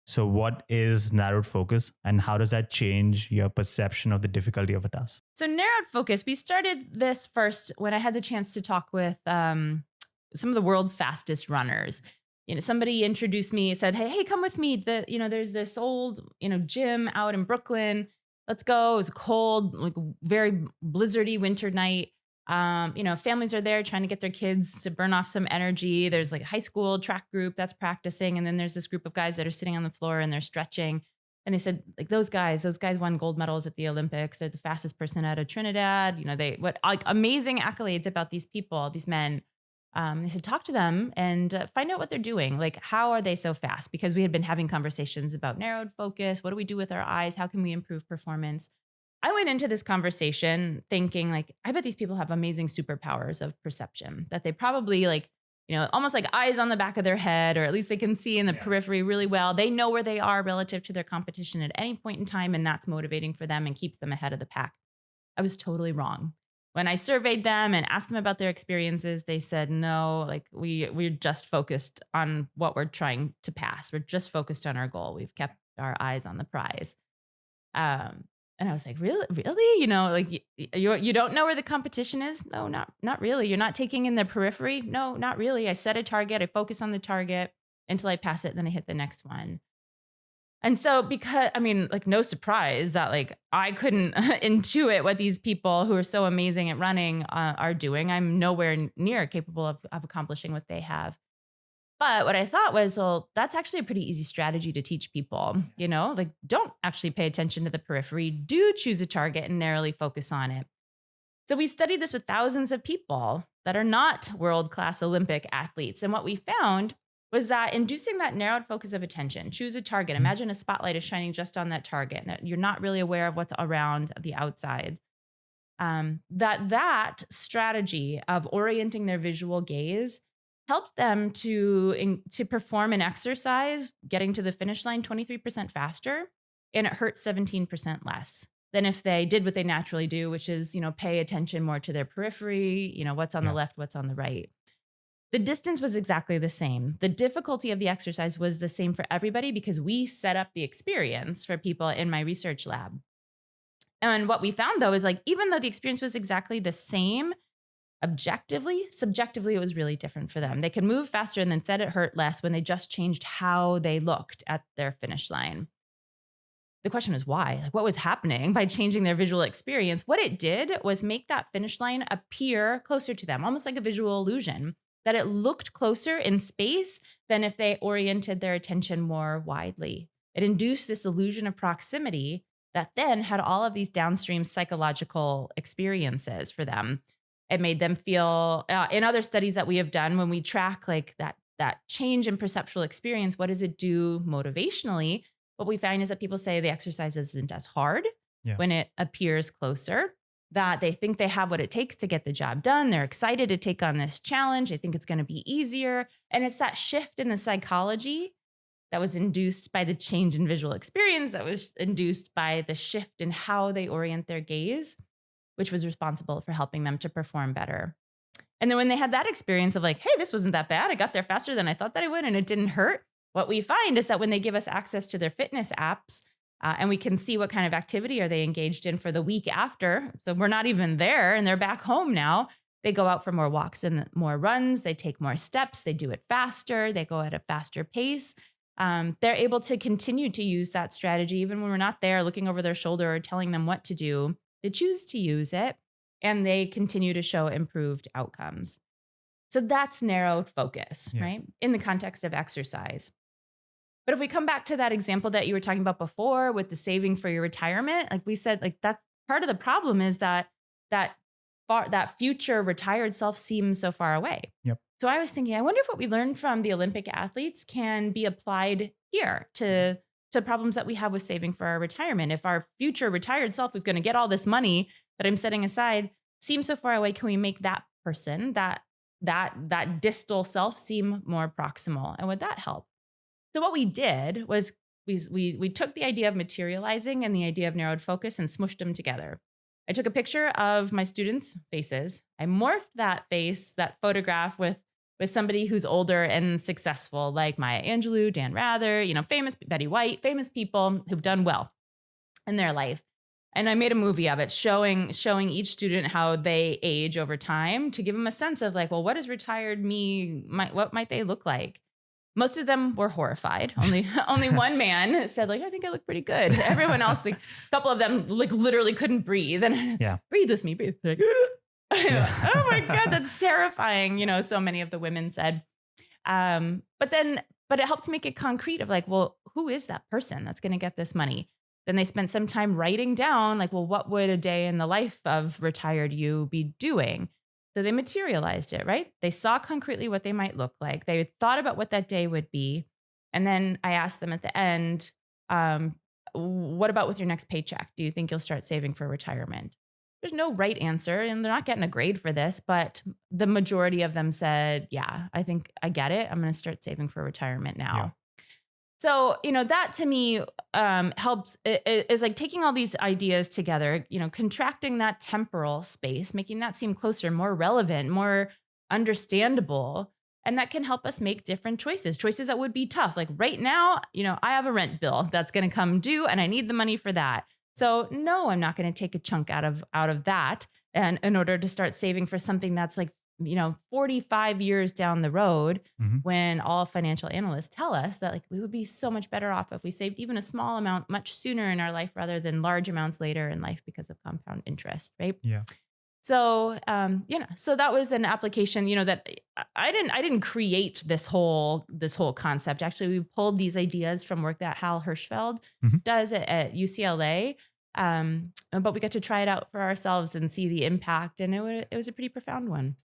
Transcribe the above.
So what is narrowed focus and how does that change your perception of the difficulty of a task? So narrowed focus, we started this first when I had the chance to talk with some of the world's fastest runners. Somebody introduced me, said, hey, come with me. There's this old, gym out in Brooklyn. Let's go. It was a cold, like very blizzardy winter night. Families are there trying to get their kids to burn off some energy. There's like a high school track group that's practicing. And then there's this group of guys that are sitting on the floor and they're stretching. And they said, like, those guys won gold medals at the Olympics. They're the fastest person out of Trinidad. Amazing accolades about these people, these men. They said, talk to them and find out what they're doing. Like, how are they so fast? Because we had been having conversations about narrowed focus. What do we do with our eyes? How can we improve performance? I went into this conversation thinking, like, I bet these people have amazing superpowers of perception, that they probably almost like eyes on the back of their head, or at least they can see in the periphery really well. They know where they are relative to their competition at any point in time, and that's motivating for them and keeps them ahead of the pack. I was totally wrong. When I surveyed them and asked them about their experiences, they said, no, like we're just focused on what we're trying to pass. We're just focused on our goal. We've kept our eyes on the prize. And I was like, really? You don't know where the competition is? No, not really. You're not taking in the periphery? No, not really. I set a target. I focus on the target until I pass it. Then I hit the next one. And so no surprise that I couldn't intuit what these people who are so amazing at running are doing. I'm nowhere near capable of accomplishing what they have. But what I thought was, well, that's actually a pretty easy strategy to teach people, don't actually pay attention to the periphery, do choose a target and narrowly focus on it. So we studied this with thousands of people that are not world-class Olympic athletes. And what we found was that inducing that narrowed focus of attention, choose a target, imagine a spotlight is shining just on that target, and that you're not really aware of what's around the outside. That strategy of orienting their visual gaze helped them to perform an exercise, getting to the finish line 23% faster, and it hurt 17% less than if they did what they naturally do, which is, pay attention more to their periphery, what's on the left, what's on the right. The distance was exactly the same. The difficulty of the exercise was the same for everybody because we set up the experience for people in my research lab. And what we found, though, is even though the experience was exactly the same, subjectively, it was really different for them. They could move faster and then said it hurt less when they just changed how they looked at their finish line. The question is why? What was happening by changing their visual experience? What it did was make that finish line appear closer to them, almost like a visual illusion, that it looked closer in space than if they oriented their attention more widely. It induced this illusion of proximity that then had all of these downstream psychological experiences for them. It made them feel, in other studies that we have done, when we track that change in perceptual experience, what does it do motivationally? What we find is that people say the exercise isn't as hard when it appears closer, that they think they have what it takes to get the job done. They're excited to take on this challenge. They think it's going to be easier. And it's that shift in the psychology that was induced by the change in visual experience, that was induced by the shift in how they orient their gaze, which was responsible for helping them to perform better. And then when they had that experience of hey, this wasn't that bad. I got there faster than I thought that I would, and it didn't hurt. What we find is that when they give us access to their fitness apps, and we can see what kind of activity are they engaged in for the week after. So we're not even there and they're back home now. They go out for more walks and more runs. They take more steps. They do it faster. They go at a faster pace. They're able to continue to use that strategy even when we're not there looking over their shoulder or telling them what to do. They choose to use it and they continue to show improved outcomes. So that's narrowed focus, right? In the context of exercise. But if we come back to that example that you were talking about before with the saving for your retirement, like we said, that's part of the problem is that future retired self seems so far away. Yep. So I was thinking, I wonder if what we learned from the Olympic athletes can be applied here to problems that we have with saving for our retirement. If our future retired self who's going to get all this money that I'm setting aside seems so far away, can we make that person, that distal self seem more proximal? And would that help? So what we did was we took the idea of materializing and the idea of narrowed focus and smushed them together. I took a picture of my students' faces. I morphed that photograph with with somebody who's older and successful, like Maya Angelou, Dan Rather, famous Betty White, famous people who've done well in their life. And I made a movie of it showing each student how they age over time to give them a sense of like, well, what is retired me? What might they look like? Most of them were horrified. Only one man said like, I think I look pretty good. Everyone else, like a couple of them like literally couldn't breathe. And breathe with me, breathe. Like, oh my God, that's terrifying. So many of the women said, but it helped make it concrete of like, well, who is that person that's going to get this money? Then they spent some time writing down like, well, what would a day in the life of retired you be doing? So they materialized it, right? They saw concretely what they might look like. They thought about what that day would be. And then I asked them at the end, what about with your next paycheck? Do you think you'll start saving for retirement? There's no right answer, and they're not getting a grade for this, but the majority of them said, yeah, I think I get it. I'm going to start saving for retirement now. Yeah. So, that to me helps is like taking all these ideas together, contracting that temporal space, making that seem closer, more relevant, more understandable. And that can help us make different choices that would be tough. Like right now, I have a rent bill that's going to come due and I need the money for that. So no, I'm not going to take a chunk out of that. And in order to start saving for something that's like, 45 years down the road, when all financial analysts tell us that like we would be so much better off if we saved even a small amount much sooner in our life rather than large amounts later in life because of compound interest, right? Yeah. So, so that was an application, that I didn't create this whole concept. Actually, we pulled these ideas from work that Hal Hirschfeld does at UCLA. But we got to try it out for ourselves and see the impact. And it was a pretty profound one.